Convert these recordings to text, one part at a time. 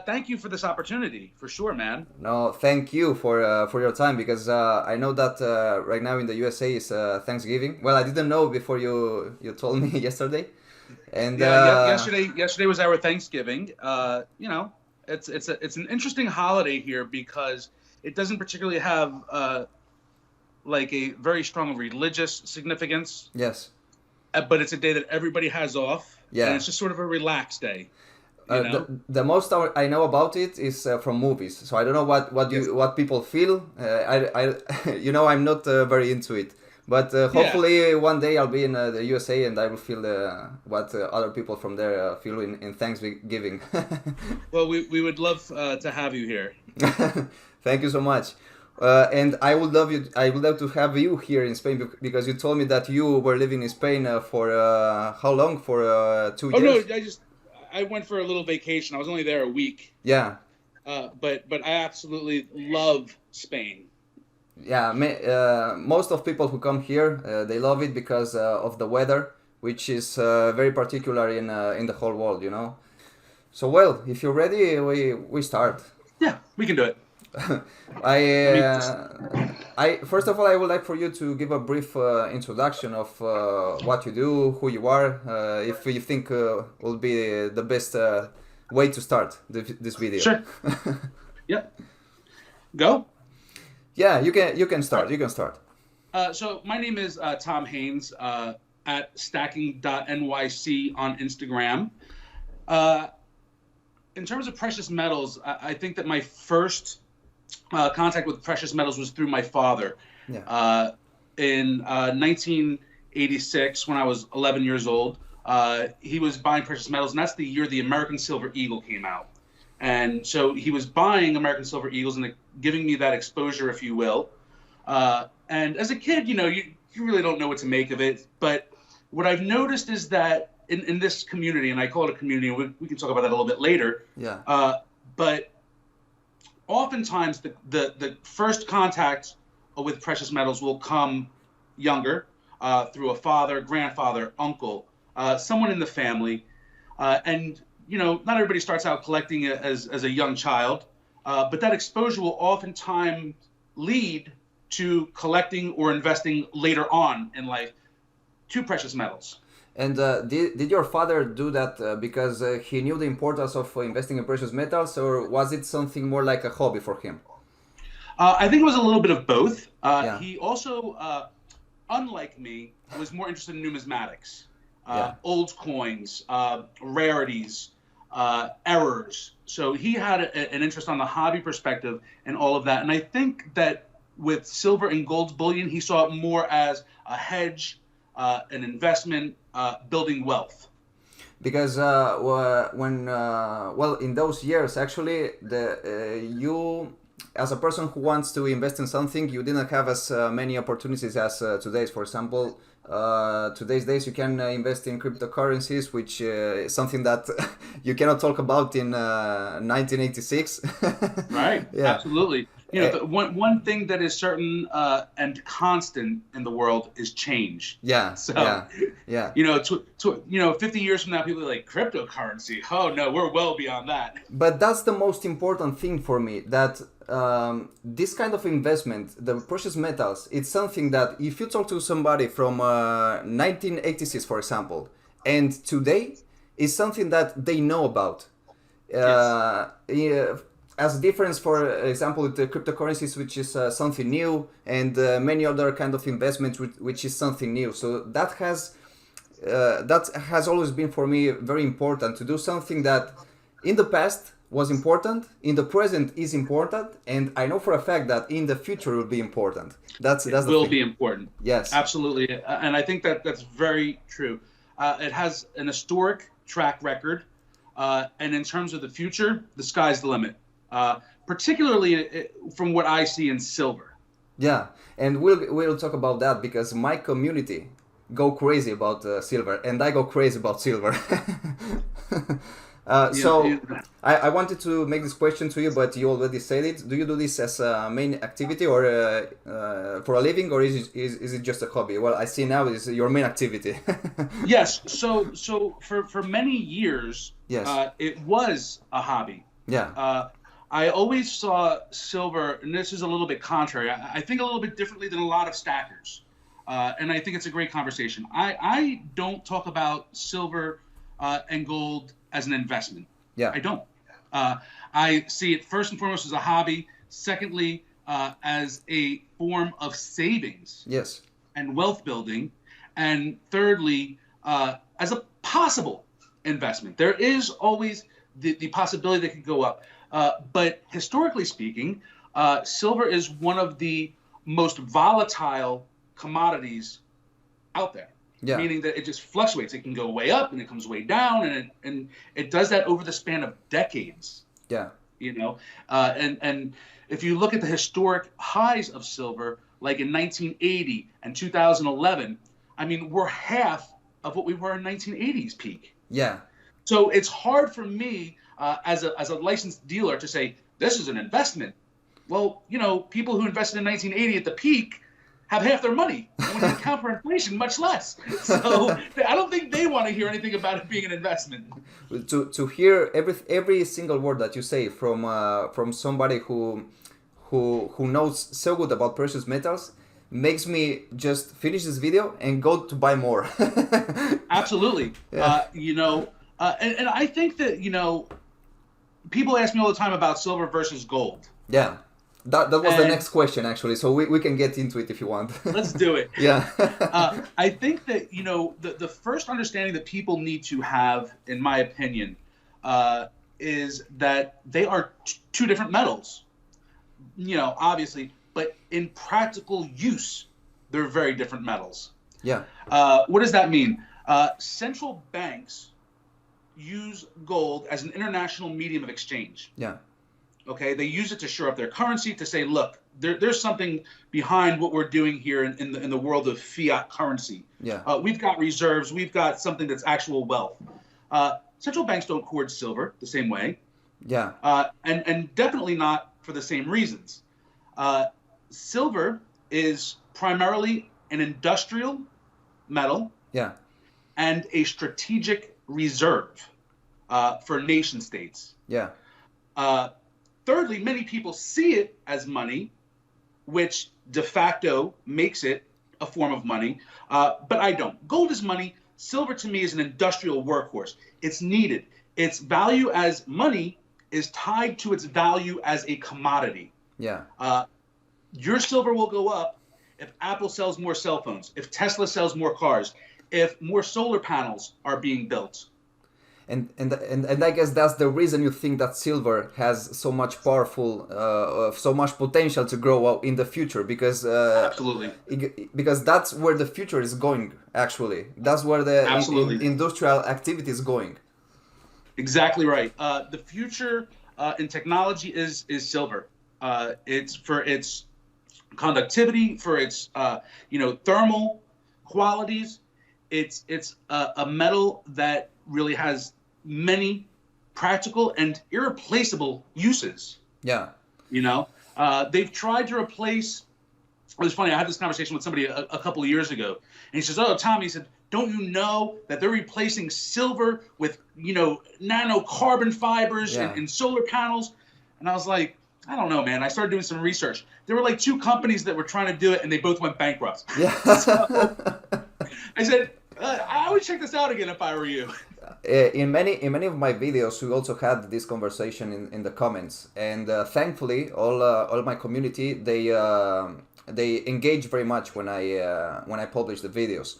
Thank you for this opportunity, for sure, man. No, thank you for your time because I know that right now in the USA is Thanksgiving. Well, I didn't know before you told me yesterday, and Yeah, yesterday was our Thanksgiving. It's an interesting holiday here because it doesn't particularly have like a very strong religious significance, yes, but it's a day that everybody has off, and yeah. it's just sort of a relaxed day, you know? The most I know about it is from movies, so I don't know Yes. what people feel. I'm not very into it, but Yeah. hopefully one day I'll be in the USA and I will feel what other people from there feel in Thanksgiving. Well, we would love to have you here. Thank you so much. And I would love to have you here in Spain because you told me that you were living in Spain for how long? For two Oh no, years? I went for a little vacation. I was only there a week, Yeah. but I absolutely love Spain. Yeah, most of people who come here, they love it because of the weather, which is very particular in the whole world, you know. So well, if you're ready, we start. Yeah, we can do it. I Let me just. I first of all, I would like for you to give a brief introduction of what you do, who you are, if you think will be the best way to start this video. Sure. Yep. Go. Yeah, you can All start. right. You can start. So my name is Tom Haynes at stacking.nyc on Instagram. Uh, in terms of precious metals, I think that my first contact with precious metals was through my father. Yeah. In 1986, when I was 11 years old, he was buying precious metals, and that's the year the American Silver Eagle came out. And so he was buying American Silver Eagles and giving me that exposure, if you will. And as a kid, you really don't know what to make of it. But what I've noticed is that in this community, and I call it a community, and we can talk about that a little bit later. Yeah. But oftentimes the first contact with precious metals will come younger, through a father, grandfather, uncle, someone in the family. And not everybody starts out collecting it as a young child, but that exposure will oftentimes lead to collecting or investing later on in life to precious metals. And did your father do that because he knew the importance of investing in precious metals, or was it something more like a hobby for him? I think it was a little bit of both. Yeah. He also, unlike me, was more interested in numismatics, Yeah. old coins, rarities, errors. So he had an interest on the hobby perspective and all of that. And I think that with silver and gold bullion, he saw it more as a hedge, an investment, building wealth. Because in those years actually you as a person who wants to invest in something, you didn't have as many opportunities as today's. For example, today's days you can invest in cryptocurrencies, which is something that you cannot talk about in 1986. Right. Yeah. Absolutely. The one thing that is certain and constant in the world is change. Yeah. So, Yeah. Yeah. 50 years from now, people are like, cryptocurrency. Oh no, we're well beyond that. But that's the most important thing for me, that this kind of investment, the precious metals, it's something that if you talk to somebody from 1986, for example, and today, is something that they know about. Yeah, as a difference, for example, with the cryptocurrencies, which is something new, and many other kind of investments, which is something new. So that has always been for me very important, to do something that in the past was important, in the present is important, and I know for a fact that in the future will be important. That's the will thing. be important. Yes. Absolutely. And I think that that's very true. It has an historic track record. And in terms of the future, the sky's the limit. Particularly from what I see in silver. Yeah, and we'll talk about that because my community go crazy about silver, and I go crazy about silver. So I wanted to make this question to you, but you already said it. Do you do this as a main activity or for a living, or is it just a hobby? Well, I see now is your main activity. Yes. So for many years, Yes. it was a hobby. Yeah. I always saw silver, and this is a little bit contrary. I think a little bit differently than a lot of stackers, and I think it's a great conversation. I don't talk about silver and gold as an investment. Yeah. I don't. I see it first and foremost as a hobby. Secondly, as a form of savings. Yes. And wealth building. And thirdly, as a possible investment. There is always the possibility that it could go up. But historically speaking, silver is one of the most volatile commodities out there. Yeah. Meaning that it just fluctuates. It can go way up and it comes way down, and it does that over the span of decades. Yeah. You know, and if you look at the historic highs of silver, like in 1980 and 2011, I mean, we're half of what we were in 1980s peak. Yeah. So it's hard for me as a licensed dealer to say this is an investment. Well, you know, people who invested in 1980 at the peak have half their money. And when you account for inflation, much less. So I don't think they want to hear anything about it being an investment. To hear every single word that you say from somebody who knows so good about precious metals makes me just finish this video and go to buy more. Absolutely. Yeah. You know, and I think that, you know, people ask me all the time about silver versus gold. Yeah. That was the next question, actually, so we can get into it if you want. Let's do it. Yeah. I think that, you know, the first understanding that people need to have, in my opinion, is that they are two different metals. You know, obviously, but in practical use, they're very different metals. Yeah. What does that mean? Central banks use gold as an international medium of exchange. Yeah. Okay, they use it to shore up their currency, to say, look, there's something behind what we're doing here in the world of fiat currency. Yeah. We've got reserves. We've got something that's actual wealth. Central banks don't hoard silver the same way. Yeah. And definitely not for the same reasons. Silver is primarily an industrial metal. Yeah. And a strategic reserve for nation states. Yeah. Thirdly, many people see it as money, which de facto makes it a form of money, but I don't. Gold is money. Silver to me is an industrial workhorse. It's needed. Its value as money is tied to its value as a commodity. Yeah. Your silver will go up if Apple sells more cell phones, if Tesla sells more cars, if more solar panels are being built. And I guess that's the reason you think that silver has so much so much potential to grow out in the future, because absolutely, because that's where the future is going. Actually, that's where the industrial activity is going. Exactly right. The future in technology is silver. It's for its conductivity, for its thermal qualities. It's a metal that really has many practical and irreplaceable uses. Yeah. You know, they've tried to replace. It was funny. I had this conversation with somebody a couple of years ago, and he says, "Oh, Tommy," he said, "don't you know that they're replacing silver with, nanocarbon fibers and solar panels?" And I was like, I don't know, man. I started doing some research. There were like two companies that were trying to do it, and they both went bankrupt. Yeah. So I said, I would check this out again if I were you. In many of my videos, we also had this conversation in the comments, and thankfully, all my community they engage very much when I publish the videos,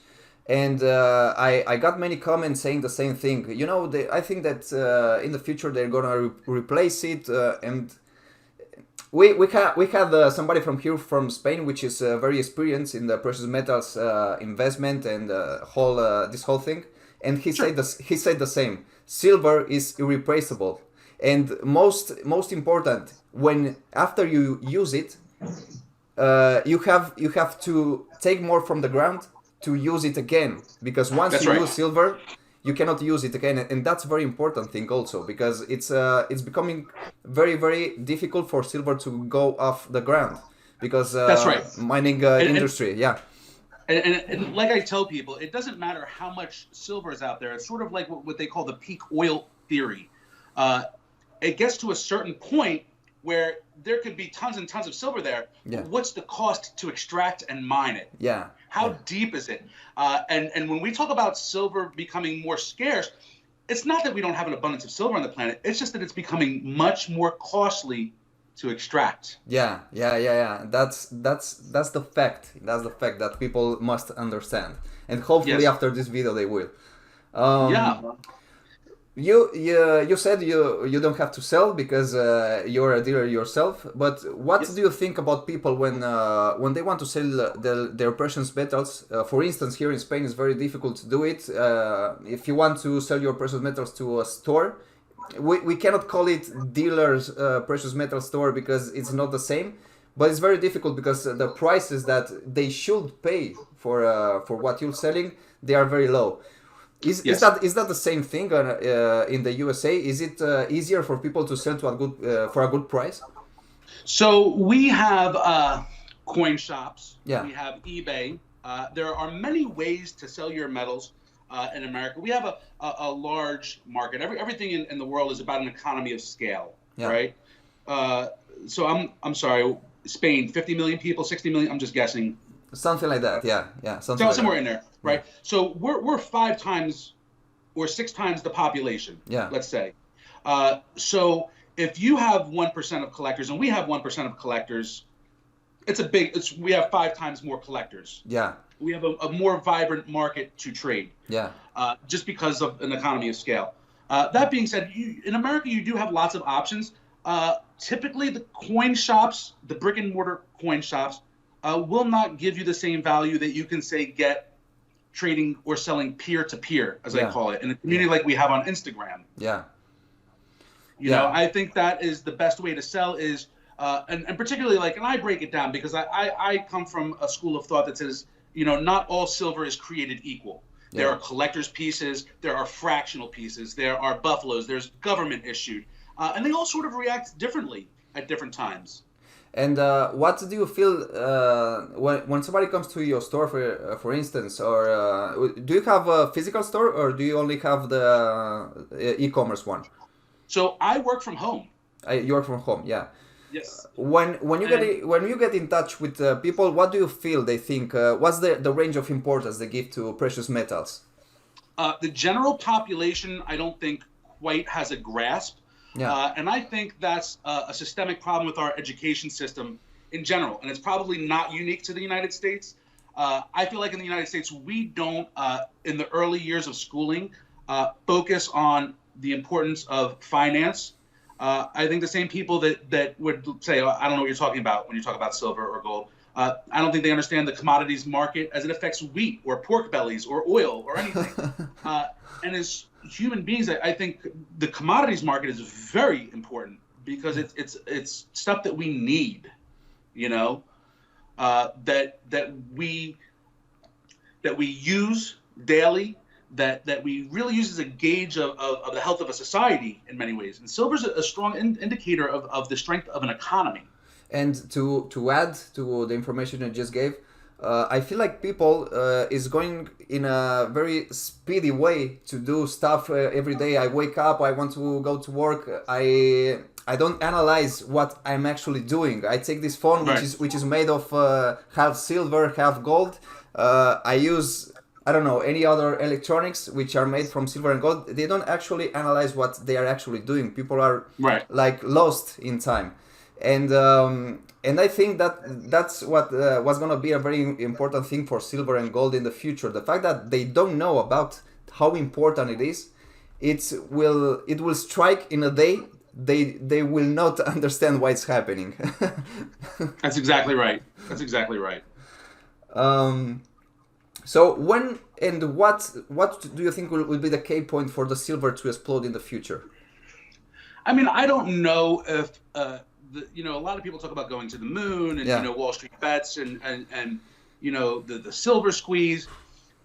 and I got many comments saying the same thing. I think that in the future they're gonna replace it, and we had somebody from here from Spain, which is very experienced in the precious metals investment and this whole thing. And he said the same. Silver is irreplaceable, and most important, when after you use it, you have to take more from the ground to use it again, because once you use silver, you cannot use it again, and that's a very important thing also, because it's becoming very, very difficult for silver to go off the ground, because that's right. Mining industry, yeah. And like I tell people, it doesn't matter how much silver is out there. It's sort of like what they call the peak oil theory. it gets to a certain point where there could be tons and tons of silver there. Yeah. What's the cost to extract and mine it? Yeah. How deep is it? And when we talk about silver becoming more scarce, it's not that we don't have an abundance of silver on the planet. It's just that it's becoming much more costly to extract. Yeah. That's the fact. That's the fact that people must understand, and hopefully after this video they will. You said you don't have to sell because you're a dealer yourself. But what do you think about people when they want to sell their precious metals? For instance, here in Spain, it's very difficult to do it. If you want to sell your precious metals to a store, we cannot call it dealer's precious metal store because it's not the same. But it's very difficult because the prices that they should pay for what you're selling, they are very low. Is that the same thing in the USA? Is it easier for people to sell to for a good price? So we have coin shops. Yeah. We have eBay. There are many ways to sell your metals in America. We have a large market. Everything in the world is about an economy of scale, right? So I'm sorry, Spain, 50 million people, 60 million. I'm just guessing. Something like that, yeah. Somewhere in there, right? Yeah. So we're 5 times or 6 times the population, let's say. So if you have 1% of collectors, and we have 1% of collectors, we have 5 times more collectors. Yeah. We have a more vibrant market to trade. Yeah. Just because of an economy of scale. That being said, in America, you do have lots of options. Typically, the coin shops, the brick and mortar coin shops, will not give you the same value that you can, say, get trading or selling peer-to-peer, as I call it, in a community like we have on Instagram. Yeah. You know, I think that is the best way to sell is, and particularly, and I break it down because I come from a school of thought that says, not all silver is created equal. Yeah. There are collector's pieces, there are fractional pieces, there are buffaloes, there's government issued, and they all sort of react differently at different times. And what do you feel when somebody comes to your store, for instance, or do you have a physical store, or do you only have the e-commerce one? So I work from home. You work from home, yeah. Yes. When you get in touch with people, what do you feel they think? What's the range of importance they give to precious metals? The general population, I don't think quite has a grasp. Yeah. And I think that's a systemic problem with our education system in general. And it's probably not unique to the United States. I feel like in the United States, we don't, in the early years of schooling, focus on the importance of finance. I think the same people that would say, I don't know what you're talking about when you talk about silver or gold. I don't think they understand the commodities market as it affects wheat or pork bellies or oil or anything. And as human beings, I think the commodities market is very important because it's stuff that we need, that we use daily, that we really use as a gauge of the health of a society in many ways. And silver is a strong indicator of the strength of an economy. And to add to the information you just gave, I feel like people is going in a very speedy way to do stuff every day. I wake up, I want to go to work. I don't analyze what I'm actually doing. I take this phone, which is made of half silver, half gold. I use, I don't know, any other electronics which are made from silver and gold. They don't actually analyze what they are actually doing. People are lost in time. And I think that's what's gonna be a very important thing for silver and gold in the future. The fact that they don't know about how important it is, it will strike in a day. They will not understand why it's happening. That's exactly right. So when and what do you think will be the key point for the silver to explode in the future? I mean, I don't know if a lot of people talk about going to the moon and Wall Street bets and the silver squeeze.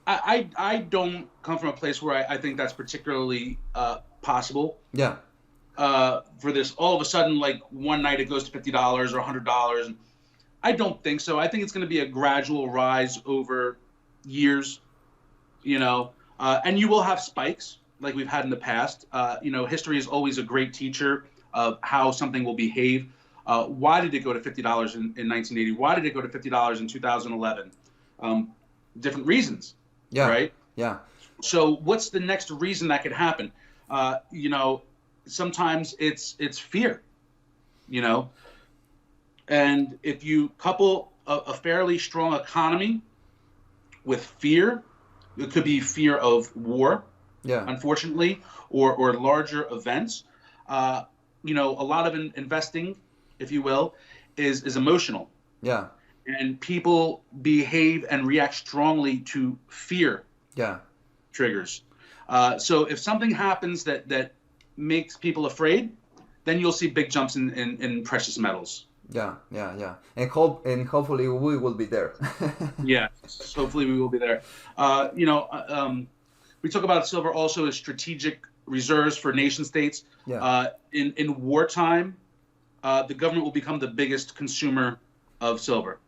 I don't come from a place where I think that's particularly possible. Yeah. For this, all of a sudden, like one night it goes to $50 or $100. I don't think so. I think it's going to be a gradual rise over years, and you will have spikes like we've had in the past. History is always a great teacher of how something will behave. Why did it go to $50 in 1980? Why did it go to $50 in 2011? Different reasons, Yeah. right? Yeah. So what's the next reason that could happen? You know, sometimes it's fear, you know, and if you couple a fairly strong economy with fear, it could be fear of war, Yeah. unfortunately, or larger events. You know, a lot of investing, if you will, is emotional. Yeah. And people behave and react strongly to fear Yeah. triggers. So if something happens that makes people afraid, then you'll see big jumps in precious metals. Yeah. Yeah. Yeah. And hopefully we will be there. Yeah, hopefully we will be there. You know, we talk about silver also as strategic reserves for nation states. Yeah. In wartime, the government will become the biggest consumer of silver.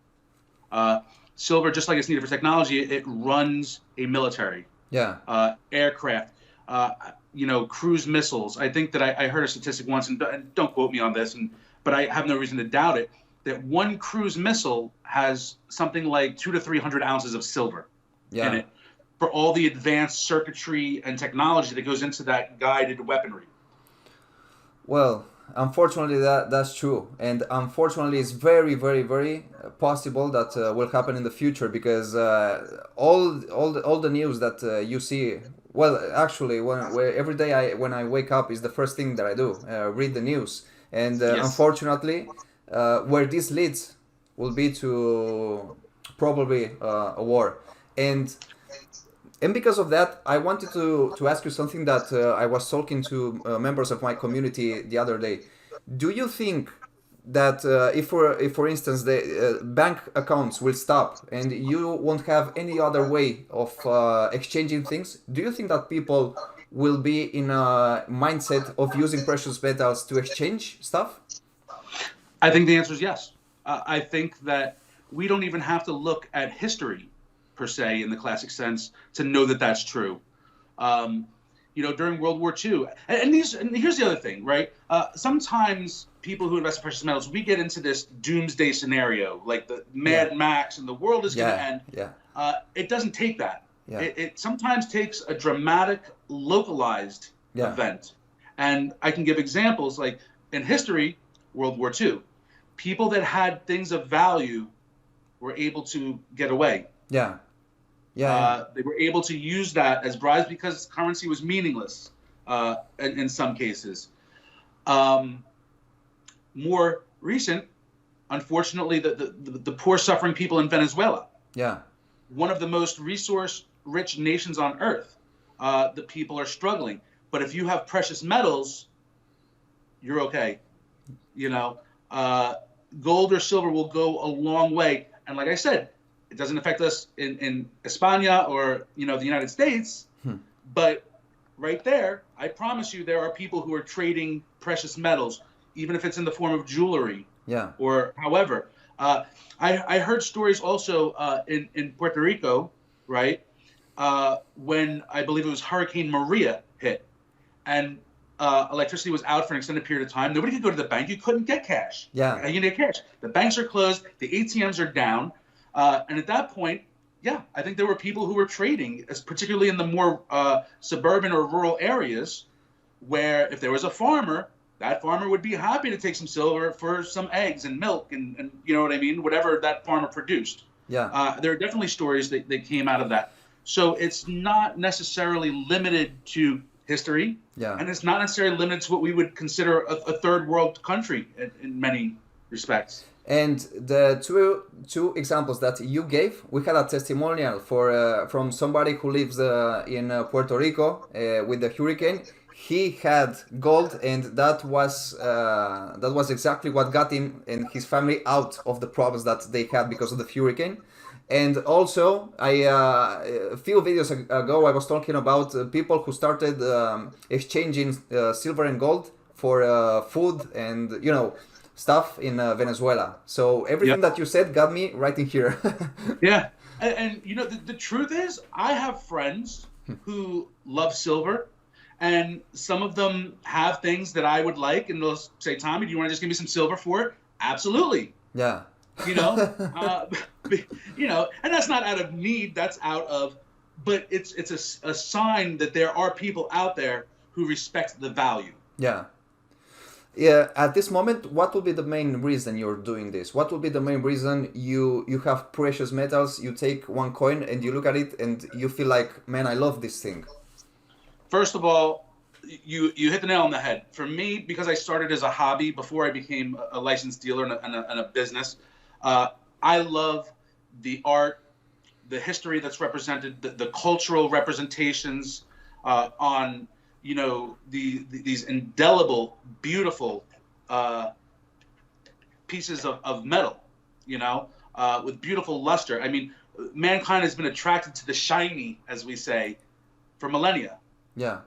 Silver, just like it's needed for technology, it runs a military. Yeah. Aircraft, you know, cruise missiles. I think that I heard a statistic once, and don't quote me on this, but I have no reason to doubt it, that one cruise missile has something like 200 to 300 ounces of silver Yeah. in it for all the advanced circuitry and technology that goes into that guided weaponry. Well, unfortunately, that's true, and unfortunately, it's very, very, very possible that will happen in the future because all the news that you see. Well, actually, every day when I wake up is the first thing that I do, read the news, and Yes. unfortunately, where this leads will be to probably a war, and because of that, I wanted to ask you something that I was talking to members of my community the other day. Do you think that if for instance, the bank accounts will stop and you won't have any other way of exchanging things, do you think that people will be in a mindset of using precious metals to exchange stuff? I think the answer is yes. I think that we don't even have to look at history per se in the classic sense to know that that's true. You know, during World War II, and here's the other thing, right? Sometimes people who invest in precious metals, we get into this doomsday scenario, like the Mad Max and the world is going to end. Yeah. It doesn't take that. Yeah. It sometimes takes a dramatic, localized event. And I can give examples like in history, World War II, people that had things of value were able to get away. Yeah. They were able to use that as bribes because currency was meaningless in some cases. More recent, unfortunately, the poor suffering people in Venezuela. Yeah. One of the most resource-rich nations on earth. The people are struggling. But if you have precious metals, you're okay. You know, gold or silver will go a long way. And like I said, it doesn't affect us in España or, you know, the United States. But right there, I promise you, there are people who are trading precious metals, even if it's in the form of jewelry. Yeah. Or however. I heard stories also in Puerto Rico, right, when I believe it was Hurricane Maria hit. And electricity was out for an extended period of time. Nobody could go to the bank. You couldn't get cash. Yeah. You need cash. The banks are closed. The ATMs are down. And at that point, yeah, I think there were people who were trading, particularly in the more suburban or rural areas, where if there was a farmer, that farmer would be happy to take some silver for some eggs and milk and you know what I mean, whatever that farmer produced. Yeah. There are definitely stories that came out of that. So it's not necessarily limited to history, and it's not necessarily limited to what we would consider a third world country in many respects. And the two examples that you gave, we had a testimonial from somebody who lives in Puerto Rico with the hurricane. He had gold, and that was exactly what got him and his family out of the problems that they had because of the hurricane. And also, a few videos ago, I was talking about people who started exchanging silver and gold for food and, you know, stuff in Venezuela. So everything that you said got me right in here. Yeah. And you know, the truth is, I have friends who love silver and some of them have things that I would like, and they'll say, Tommy, do you want to just give me some silver for it? Absolutely. Yeah. You know, and that's not out of need, that's out of, but it's a sign that there are people out there who respect the value. Yeah. Yeah, at this moment, what will be the main reason you're doing this? What will be the main reason you have precious metals, you take one coin and you look at it and you feel like, man, I love this thing? First of all, you hit the nail on the head. For me, because I started as a hobby before I became a licensed dealer and a business, I love the art, the history that's represented, the cultural representations on, these indelible, beautiful pieces of metal, with beautiful luster. I mean, mankind has been attracted to the shiny, as we say, for millennia. Yeah.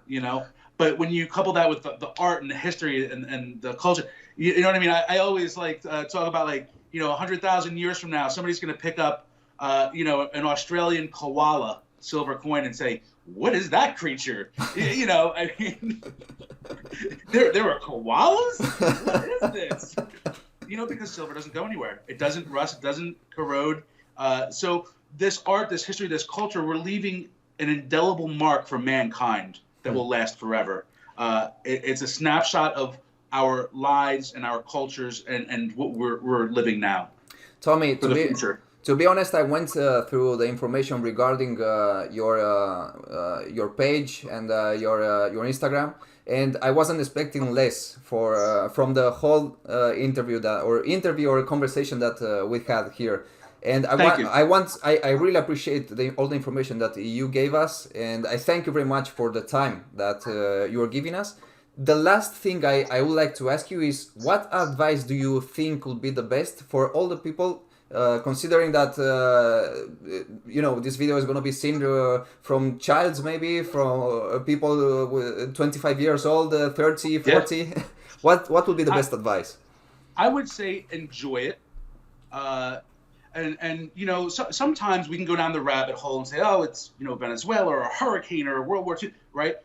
But when you couple that with the art and the history and the culture, you know what I mean? I always talk about 100,000 years from now, somebody's going to pick up, an Australian koala silver coin and say, what is that creature? I mean, there are koalas? What is this? Because silver doesn't go anywhere. It doesn't rust, it doesn't corrode. So this art, this history, this culture, we're leaving an indelible mark for mankind that will last forever. It's a snapshot of our lives and our cultures and what we're living now. Tommy, for the future. To be honest, I went through the information regarding your page and your Instagram, and I wasn't expecting less from the whole interview or conversation that we had here. And I really appreciate all the information that you gave us, and I thank you very much for the time that you are giving us. The last thing I would like to ask you is, what advice do you think would be the best for all the people, considering that this video is going to be seen from childs, maybe from people 25 years old, 30, 40. Yeah. What would be the best advice? I would say enjoy it. Sometimes we can go down the rabbit hole and say, oh, it's, Venezuela or a hurricane or World War II, right?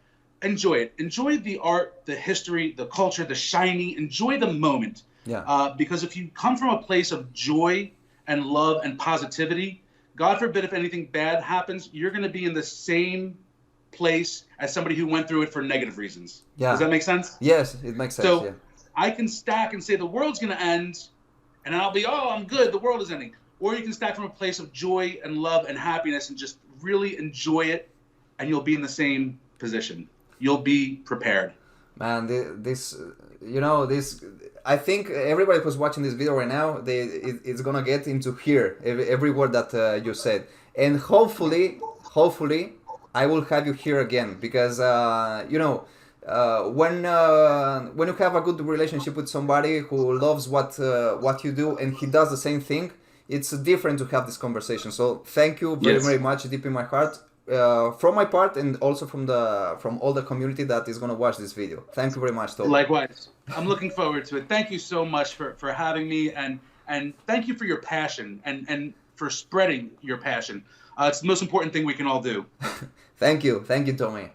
Enjoy it. Enjoy the art, the history, the culture, the shiny. Enjoy the moment. Yeah. Because if you come from a place of joy and love and positivity, God forbid if anything bad happens, you're going to be in the same place as somebody who went through it for negative reasons. Yeah. Does that make sense? Yes, it makes sense. So yeah. I can stack and say the world's going to end, and I'll be, oh, I'm good, the world is ending. Or you can stack from a place of joy and love and happiness and just really enjoy it, and you'll be in the same position. You'll be prepared. Man, this, I think everybody who's watching this video right now, it's gonna get into here every word that you said, and hopefully, I will have you here again because when you have a good relationship with somebody who loves what you do and he does the same thing, it's different to have this conversation. So thank you very much, deep in my heart. From my part and also from all the community that is going to watch this video. Thank you very much, Todo. Likewise. I'm looking forward to it. Thank you so much for having me, and thank you for your passion and for spreading your passion. It's the most important thing we can all do. Thank you, Tommy.